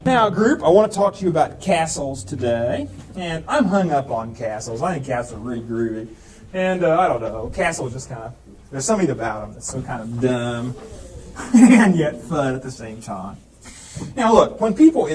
Now, group, I want to talk to you about castles today, and I'm hung up on castles. I think castles are really groovy, and I don't know, castles just kind of, there's something about them that's so kind of dumb and yet fun at the same time. Now, look, when people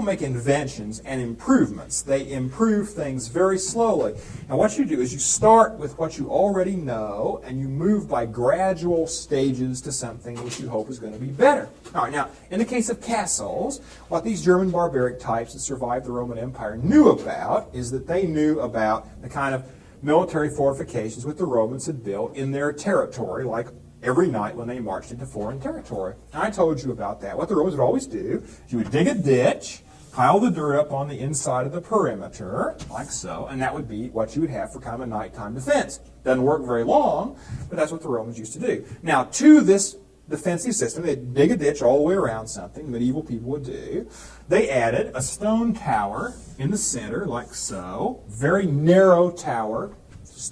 make inventions and improvements, they improve things very slowly. And what you do is you start with what you already know, and you move by gradual stages to something which you hope is going to be better. All right, now, in the case of castles, what these German barbaric types that survived the Roman Empire knew about is that they knew about the kind of military fortifications that the Romans had built in their territory, like every night when they marched into foreign territory. And I told you about that. What the Romans would always do is you would dig a ditch, pile the dirt up on the inside of the perimeter, like so, and that would be what you would have for kind of a nighttime defense. Doesn't work very long, but that's what the Romans used to do. Now, to this defensive system, they'd dig a ditch all the way around something, medieval people would do. They added a stone tower in the center, like so, very narrow tower,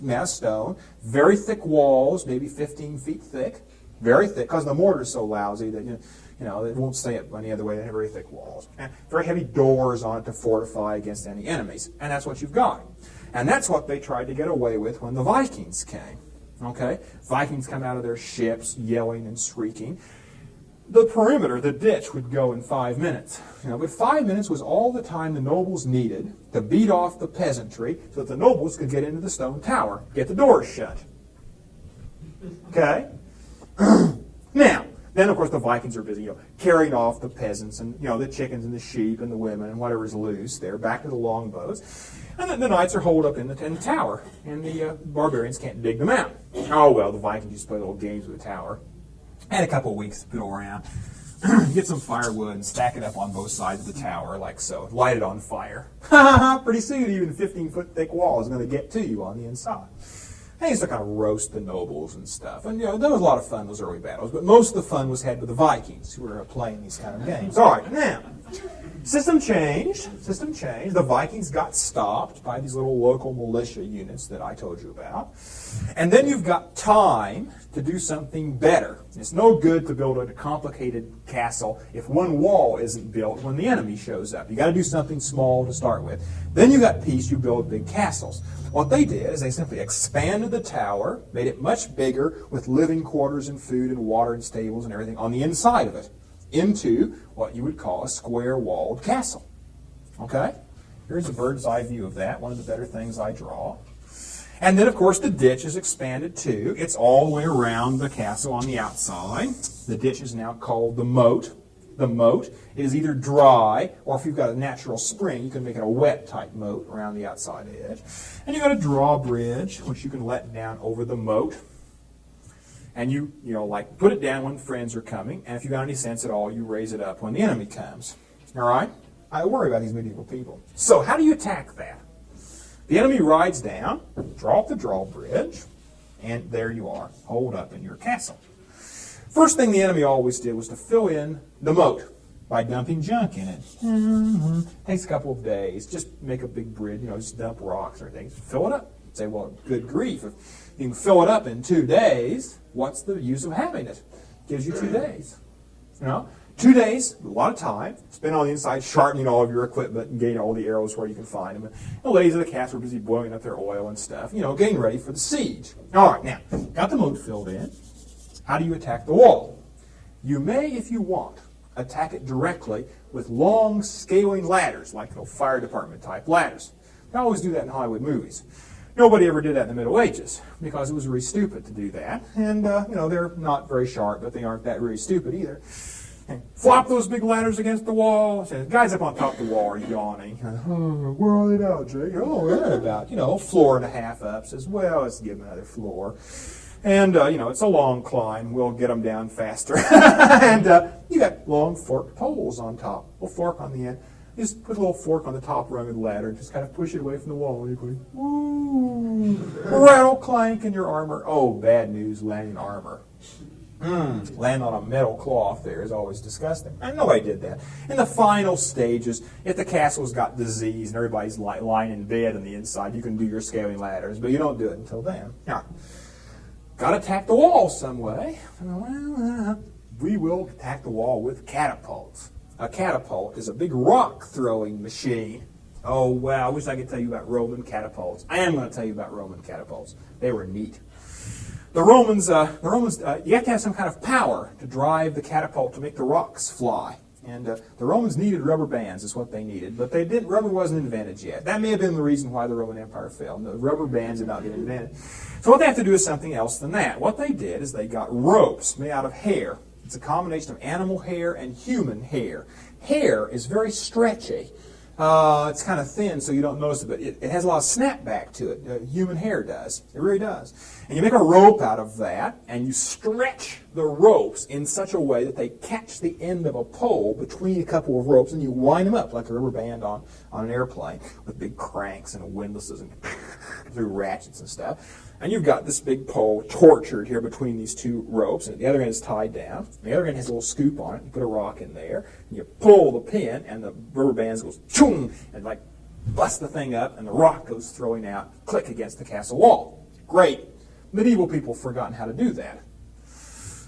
made of stone, very thick walls, maybe 15 feet thick, very thick, because the mortar's so lousy that you know it won't stay up any other way. They have very thick walls, and very heavy doors on it to fortify against any enemies, and that's what you've got. And that's what they tried to get away with when the Vikings came. Okay, Vikings come out of their ships yelling and shrieking. The perimeter, the ditch, would go in 5 minutes. But 5 minutes was all the time the nobles needed to beat off the peasantry so that the nobles could get into the stone tower, get the doors shut. Okay? Now, then of course the Vikings are busy, carrying off the peasants and the chickens and the sheep and the women and whatever's loose there back to the longbows. And then the knights are holed up in the tower, and the barbarians can't dig them out. Oh well, the Vikings used to play little games with the tower. Had a couple of weeks to fiddle around, get some firewood and stack it up on both sides of the tower like so, light it on fire. Pretty soon even a 15-foot thick wall is going to get to you on the inside. They used to kind of roast the nobles and stuff. And there was a lot of fun in those early battles, but most of the fun was had with the Vikings who were playing these kind of games. All right, now, system changed. The Vikings got stopped by these little local militia units that I told you about. And then you've got time to do something better. It's no good to build a complicated castle if one wall isn't built when the enemy shows up. You got to do something small to start with. Then you got peace, you build big castles. What they did is they simply expanded the tower, made it much bigger with living quarters and food and water and stables and everything on the inside of it, into what you would call a square-walled castle. Okay? Here's a bird's eye view of that, one of the better things I draw. And then, of course, the ditch is expanded too. It's all the way around the castle on the outside. The ditch is now called the moat. The moat is either dry, or if you've got a natural spring, you can make it a wet-type moat around the outside edge. And you've got a drawbridge, which you can let down over the moat. And you put it down when friends are coming, and if you've got any sense at all, you raise it up when the enemy comes. All right? I worry about these medieval people. So how do you attack that? The enemy rides down, draw up the drawbridge, and there you are, holed up in your castle. First thing the enemy always did was to fill in the moat by dumping junk in it. Takes a couple of days. Just make a big bridge, just dump rocks or things. Fill it up. Say, well, good grief. If you can fill it up in 2 days, what's the use of having it? Gives you 2 days. 2 days, a lot of time, spent on the inside sharpening all of your equipment and getting all the arrows where you can find them. And the ladies of the castle were busy boiling up their oil and stuff, getting ready for the siege. All right, now, got the moat filled in. How do you attack the wall? You may, if you want, attack it directly with long scaling ladders, like fire department type ladders. They always do that in Hollywood movies. Nobody ever did that in the Middle Ages because it was really stupid to do that. And, they're not very sharp, but they aren't that really stupid either. And flop those big ladders against the wall. The guys up on top of the wall are yawning. Oh, where are they now, Jake? Oh, they're about, floor and a half up. Says, well, let's give them another floor. And, it's a long climb. We'll get them down faster. And you got long forked poles on top. A little fork on the end. You just put a little fork on the top rung of the ladder and just kind of push it away from the wall. And you're going, woo, rattle, clank, and your armor. Oh, bad news, landing armor. Land on a metal cloth there is always disgusting. I know I did that. In the final stages, if the castle's got disease and everybody's lying in bed on the inside, you can do your scaling ladders, but you don't do it until then. Now, got to attack the wall some way. We will attack the wall with catapults. A catapult is a big rock-throwing machine. Oh, wow, I wish I could tell you about Roman catapults. I am going to tell you about Roman catapults. They were neat. The Romans, you have to have some kind of power to drive the catapult to make the rocks fly. And the Romans needed rubber bands, is what they needed, but rubber wasn't invented yet. That may have been the reason why the Roman Empire fell. The rubber bands did not get invented. So what they have to do is something else than that. What they did is they got ropes made out of hair. It's a combination of animal hair and human hair. Hair is very stretchy. It's kind of thin, so you don't notice it, but it has a lot of snapback to it. Human hair does. It really does. And you make a rope out of that, and you stretch the ropes in such a way that they catch the end of a pole between a couple of ropes, and you wind them up like a rubber band on an airplane with big cranks and windlasses and through ratchets and stuff. And you've got this big pole tortured here between these two ropes, and the other end is tied down. The other end has a little scoop on it. You put a rock in there, and you pull the pin, and the rubber bands goes choom, and like bust the thing up, and the rock goes throwing out, click against the castle wall. Great. Medieval people have forgotten how to do that.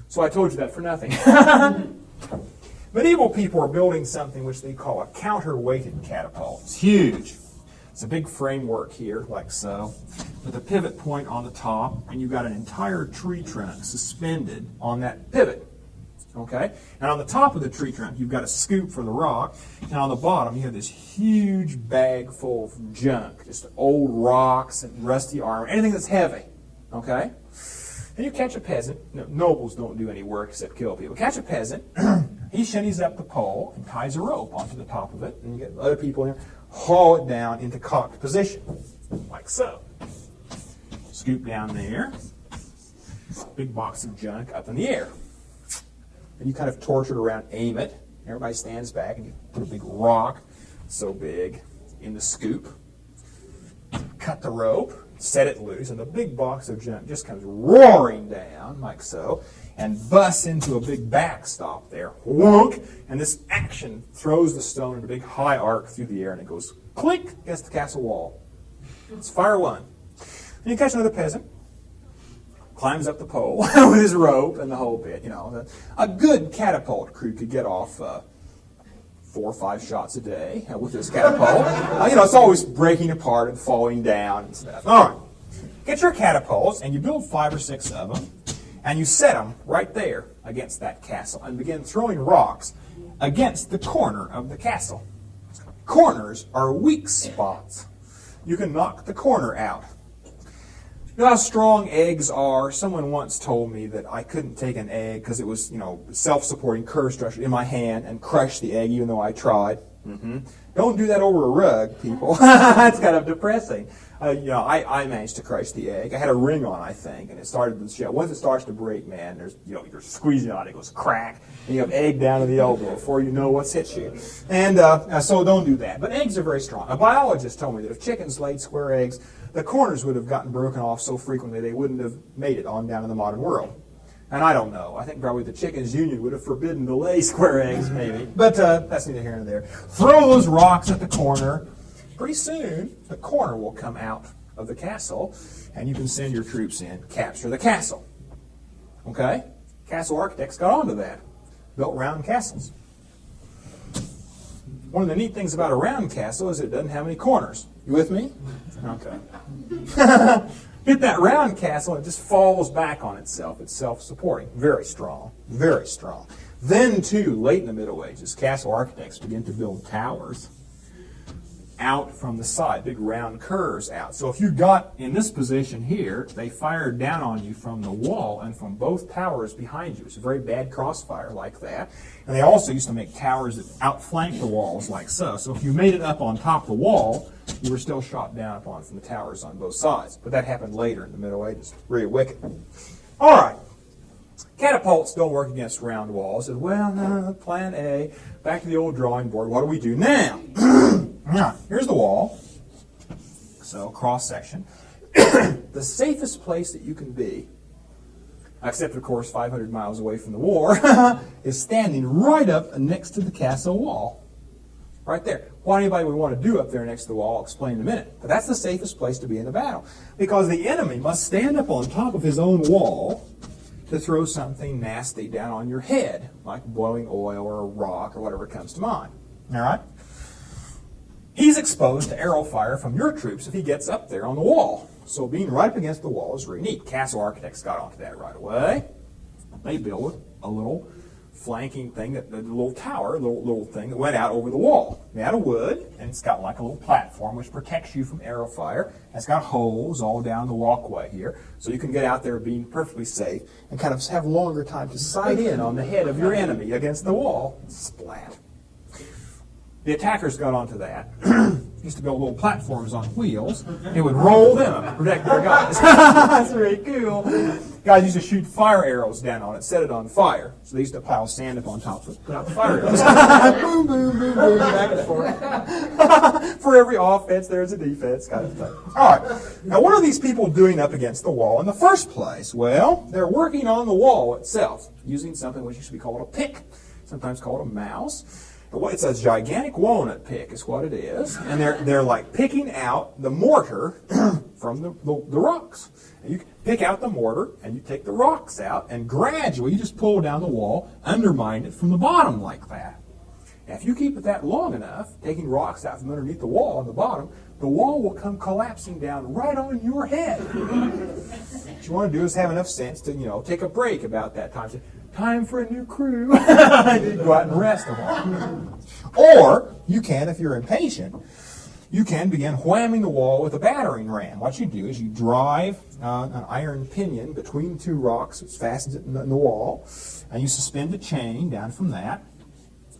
So I told you that for nothing. Medieval people are building something which they call a counterweighted catapult. It's huge. It's a big framework here, like so, with a pivot point on the top, and you've got an entire tree trunk suspended on that pivot. Okay? And on the top of the tree trunk, you've got a scoop for the rock, and on the bottom, you have this huge bag full of junk, just old rocks and rusty armor, anything that's heavy. Okay? And you catch a peasant. No, nobles don't do any work except kill people. Catch a peasant. He shinnies up the pole and ties a rope onto the top of it, and you get other people in there, haul it down into cocked position, like so. Scoop down there. Big box of junk up in the air. And you kind of torture it around, aim it. Everybody stands back, and you put a big rock, so big, in the scoop. Cut the rope, set it loose, and the big box of junk just comes roaring down, like so, and busts into a big backstop there. Whonk! And this action throws the stone in a big high arc through the air, and it goes clink against the castle wall. It's fire one. And you catch another peasant, climbs up the pole with his rope and the whole bit. You know, a good catapult crew could get off 4 or 5 shots a day with this catapult. You know, it's always breaking apart and falling down and stuff. All right. Get your catapults, and you build 5 or 6 of them, and you set them right there against that castle and begin throwing rocks against the corner of the castle. Corners are weak spots. You can knock the corner out. You know how strong eggs are? Someone once told me that I couldn't take an egg because it was, you know, self-supporting curve structure in my hand and crush the egg even though I tried. Don't do that over a rug, people. That's kind of depressing. You know, I managed to crush the egg. I had a ring on, I think, and it started to show. Once it starts to break, man, there's, you know, you're squeezing on it, it goes crack, and you have egg down to the elbow before you know what's hit you. And so don't do that. But eggs are very strong. A biologist told me that if chickens laid square eggs, the corners would have gotten broken off so frequently they wouldn't have made it on down in the modern world. And I don't know. I think probably the Chickens Union would have forbidden to lay square eggs, maybe. But that's neither here nor there. Throw those rocks at the corner. Pretty soon, the corner will come out of the castle, and you can send your troops in, capture the castle. Okay? Castle architects got onto that. Built round castles. One of the neat things about a round castle is it doesn't have any corners. You with me? Okay. Hit that round castle, and it just falls back on itself. It's self-supporting. Very strong. Very strong. Then, too, late in the Middle Ages, castle architects began to build towers out from the side, big round curves out. So if you got in this position here, they fired down on you from the wall and from both towers behind you. It's a very bad crossfire like that. And they also used to make towers that outflank the walls like so. So if you made it up on top of the wall, you were still shot down upon from the towers on both sides. But that happened later in the Middle Ages. Really wicked. All right. Catapults don't work against round walls. Well, no, plan A. Back to the old drawing board. What do we do now? Now, here's the wall. So, cross-section. The safest place that you can be, except, of course, 500 miles away from the war, is standing right up next to the castle wall. Right there. What anybody would want to do up there next to the wall, I'll explain in a minute. But that's the safest place to be in the battle. Because the enemy must stand up on top of his own wall to throw something nasty down on your head, like boiling oil or a rock or whatever comes to mind. All right? He's exposed to arrow fire from your troops if he gets up there on the wall. So being right up against the wall is really neat. Castle architects got onto that right away. They built a little flanking thing, a little tower, a little thing that went out over the wall. Made out of wood, and it's got like a little platform which protects you from arrow fire. It's got holes all down the walkway here, so you can get out there being perfectly safe and kind of have longer time to sight in on the head of your enemy against the wall. Splat. The attackers got onto that. Used to build little platforms on wheels. They would roll them up to protect their guys. That's very cool. Guys used to shoot fire arrows down on it, set it on fire. So they used to pile sand up on top of it, put out the fire arrows. Boom, boom, boom, boom, back and forth. For every offense, there's a defense kind of thing. All right. Now, what are these people doing up against the wall in the first place? Well, they're working on the wall itself, using something which used to be called a pick, sometimes called a mouse. It's a gigantic walnut pick is what it is, and they're like picking out the mortar from the rocks. And you pick out the mortar, and you take the rocks out, and gradually you just pull down the wall, undermine it from the bottom like that. Now, if you keep it that long enough, taking rocks out from underneath the wall on the bottom, the wall will come collapsing down right on your head. What you want to do is have enough sense to, take a break about that time. Time for a new crew. Go out and rest a while. Or you can, if you're impatient, you can begin whamming the wall with a battering ram. What you do is you drive an iron pinion between two rocks, which fastens it in the wall, and you suspend a chain down from that,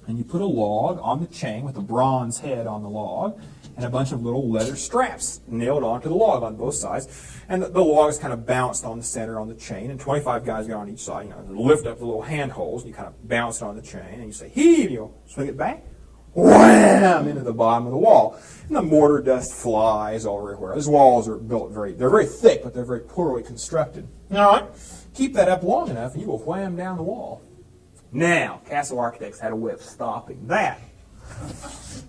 and you put a log on the chain with a bronze head on the log, and a bunch of little leather straps nailed onto the log on both sides. And the log is kind of bounced on the center on the chain, and 25 guys get on each side, lift up the little handholds, and you kind of bounce it on the chain, and you say, heave, you swing it back, wham, into the bottom of the wall. And the mortar dust flies all everywhere. These walls are built they're very thick, but they're very poorly constructed. All right, keep that up long enough, and you will wham down the wall. Now, castle architects had a way of stopping that.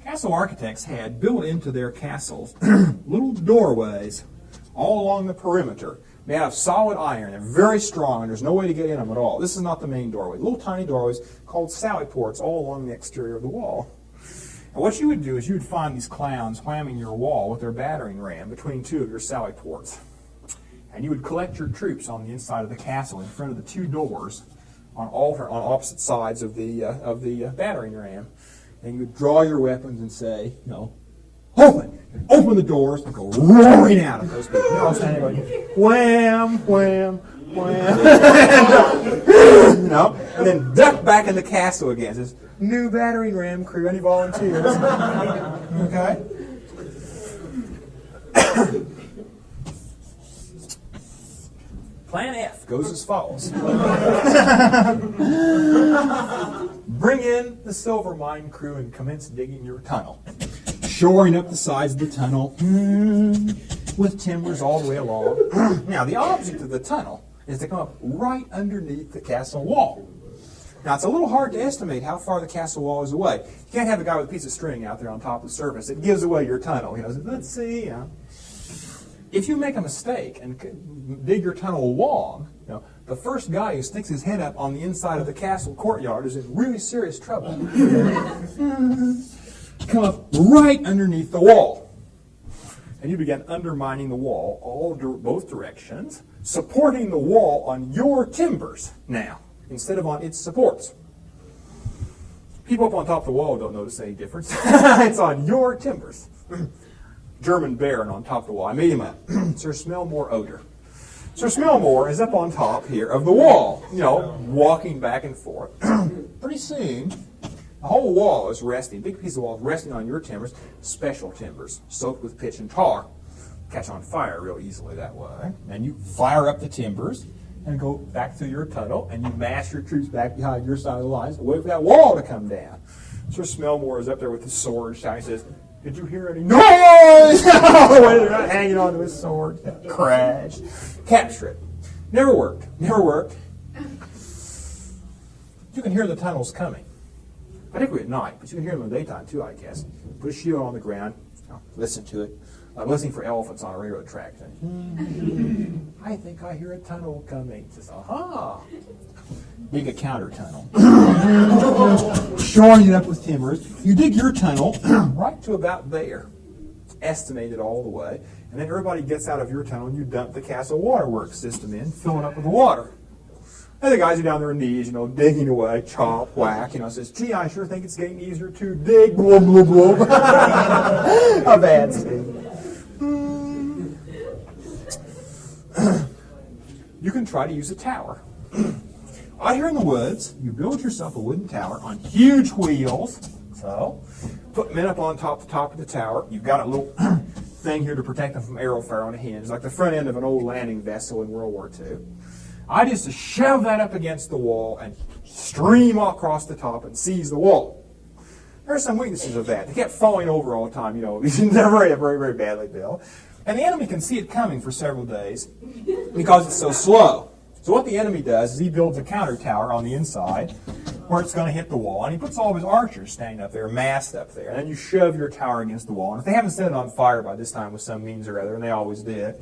Castle architects had built into their castles little doorways all along the perimeter, made out of solid iron. They're very strong, and there's no way to get in them at all. This is not the main doorway. Little tiny doorways called sally ports all along the exterior of the wall. And what you would do is you would find these clowns whamming your wall with their battering ram between two of your sally ports. And you would collect your troops on the inside of the castle in front of the two doors on opposite sides of the battering ram. And you would draw your weapons and say, open the doors and go roaring out at those people. They're all standing going, wham, wham, wham. And then duck back in the castle again. It says, new battering ram crew, any volunteers? Okay? Plan F goes as follows. Bring in the silver mine crew and commence digging your tunnel. Shoring up the sides of the tunnel with timbers all the way along. Now, the object of the tunnel is to come up right underneath the castle wall. Now, it's a little hard to estimate how far the castle wall is away. You can't have a guy with a piece of string out there on top of the surface. It gives away your tunnel. Let's see. If you make a mistake and dig your tunnel long, the first guy who sticks his head up on the inside of the castle courtyard is in really serious trouble. Come up right underneath the wall. And you begin undermining the wall both directions, supporting the wall on your timbers now, instead of on its supports. People up on top of the wall don't notice any difference. It's on your timbers. German Baron on top of the wall. I made him up. Sir Smellmore Odor. Sir Smellmore is up on top here of the wall, walking back and forth. Pretty soon, the whole wall is resting, big piece of wall is resting on your timbers, special timbers, soaked with pitch and tar. Catch on fire real easily that way. And you fire up the timbers and go back through your tunnel, and you mass your troops back behind your side of the lines, wait for that wall to come down. Sir Smellmore is up there with his sword, shouting, says, did you hear any noise? They're not hanging onto his sword. Crash. Capture it. Never worked. Never worked. You can hear the tunnels coming. Particularly at night, but you can hear them in the daytime too, I guess. Put a shield on the ground. Listen to it. Like listening for elephants on a railroad track. I think I hear a tunnel coming. Says, aha. Dig a counter tunnel. Shoring it up with timbers. You dig your tunnel right to about there. Estimate it all the way. And then everybody gets out of your tunnel and you dump the Castle Waterworks system in, fill it up with water. And the guys are down their knees, digging away, chop, whack, says, gee, I sure think it's getting easier to dig, blub, blub, blub. A bad scene. You can try to use a tower. Out here in the woods, you build yourself a wooden tower on huge wheels. So, put men up on the top of the tower. You've got a little thing here to protect them from arrow fire on a hinge, like the front end of an old landing vessel in World War II. I just shove that up against the wall and stream across the top and seize the wall. There are some weaknesses of that. They kept falling over all the time, they're very, very, very badly built. And the enemy can see it coming for several days because it's so slow. So what the enemy does is he builds a counter tower on the inside where it's going to hit the wall. And he puts all of his archers standing up there, massed up there. And then you shove your tower against the wall. And if they haven't set it on fire by this time with some means or other, and they always did,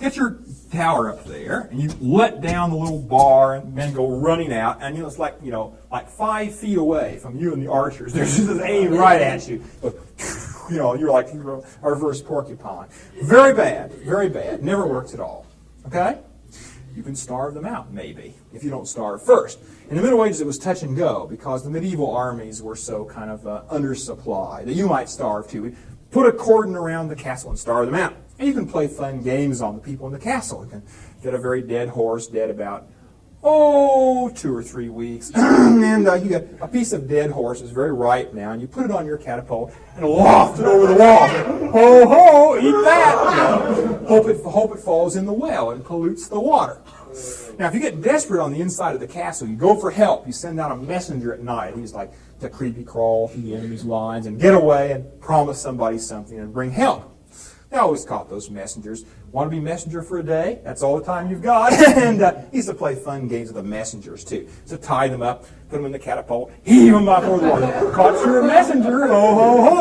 get your tower up there, and you let down the little bar and then go running out. And it's like 5 feet away from you and the archers. They're just aiming right at you. You're like a reverse porcupine. Very bad, very bad. Never works at all. Okay? You can starve them out, maybe, if you don't starve first. In the Middle Ages, it was touch and go because the medieval armies were so kind of undersupplied that you might starve too. Put a cordon around the castle and starve them out. And you can play fun games on the people in the castle. You can get a very dead horse, dead about, 2 or 3 weeks. And you get a piece of dead horse that's very ripe now, and you put it on your catapult and loft it over the wall. Ho, ho, eat that. Hope it falls in the well and pollutes the water. Now, if you get desperate on the inside of the castle, you go for help. You send out a messenger at night. He's like to creepy crawl through the enemy's lines and get away and promise somebody something and bring help. They always caught those messengers. Want to be messenger for a day? That's all the time you've got. And he used to play fun games with the messengers, too. So tie them up, put them in the catapult, heave them up over the water. Caught your messenger. Ho, ho, ho.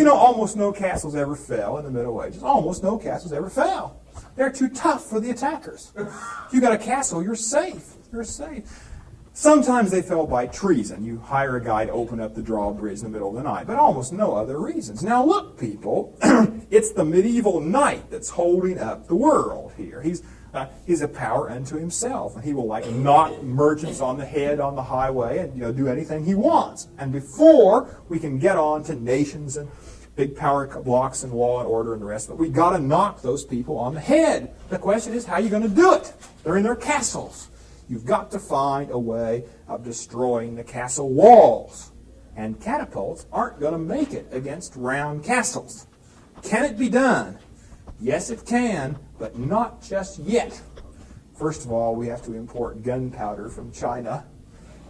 Almost no castles ever fell in the Middle Ages. Almost no castles ever fell. They're too tough for the attackers. If you got a castle, you're safe. You're safe. Sometimes they fell by treason. You hire a guy to open up the drawbridge in the middle of the night, but almost no other reasons. Now look, people, it's the medieval knight that's holding up the world here. He's a power unto himself, and he will knock merchants on the head on the highway and do anything he wants. And before we can get on to nations and big power blocks and law and order and the rest of it, we got to knock those people on the head. The question is, how are you going to do it? They're in their castles. You've got to find a way of destroying the castle walls. And catapults aren't going to make it against round castles. Can it be done? Yes, it can, but not just yet. First of all, we have to import gunpowder from China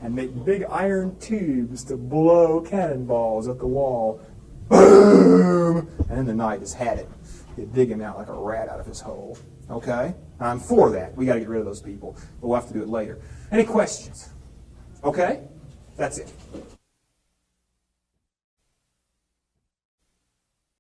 and make big iron tubes to blow cannonballs at the wall. Boom! And then the knight has had it. You dig him out like a rat out of his hole. Okay? I'm for that. We got to get rid of those people. But we'll have to do it later. Any questions? Okay? That's it.